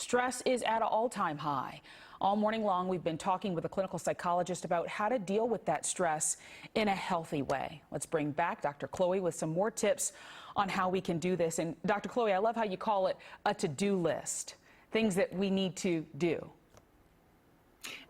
Stress is at an all-time high. All morning long, we've been talking with a clinical psychologist about how to deal with that stress in a healthy way. Let's bring back Dr. Chloe with some more tips on how we can do this. And Dr. Chloe, I love how you call it a to-do list, things that we need to do.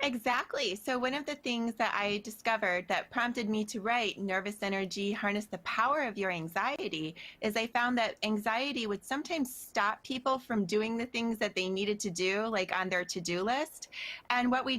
Exactly. So one of the things that I discovered that prompted me to write Nervous Energy, Harness the Power of Your Anxiety is I found that anxiety would sometimes stop people from doing the things that they needed to do, like on their to-do list. And what we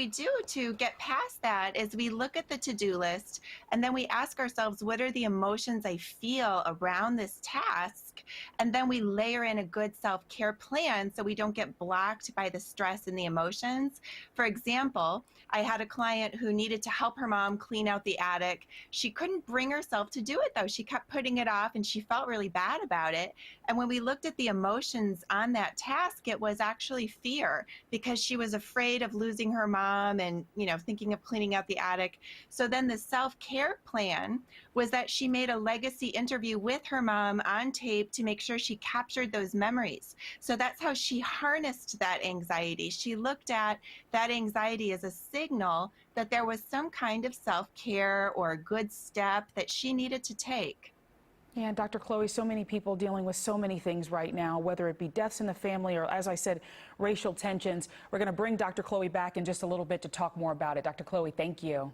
do to get past that is we look at the to-do list and then we ask ourselves, what are the emotions I feel around this task? And then we layer in a good self-care plan so we don't get blocked by the stress and the emotions. For example, I had a client who needed to help her mom clean out the attic. She couldn't bring herself to do it though. She kept putting it off and she felt really bad about it. And when we looked at the emotions on that task, it was actually fear because she was afraid of losing her mom and, thinking of cleaning out the attic. So then the self-care plan was that she made a legacy interview with her mom on tape to make sure she captured those memories. So that's how she harnessed that anxiety. She looked at that anxiety as a signal that there was some kind of self-care or a good step that she needed to take. Yeah, and Dr. Chloe, so many people dealing with so many things right now, whether it be deaths in the family or, as I said, racial tensions. We're going to bring Dr. Chloe back in just a little bit to talk more about it. Dr. Chloe, thank you.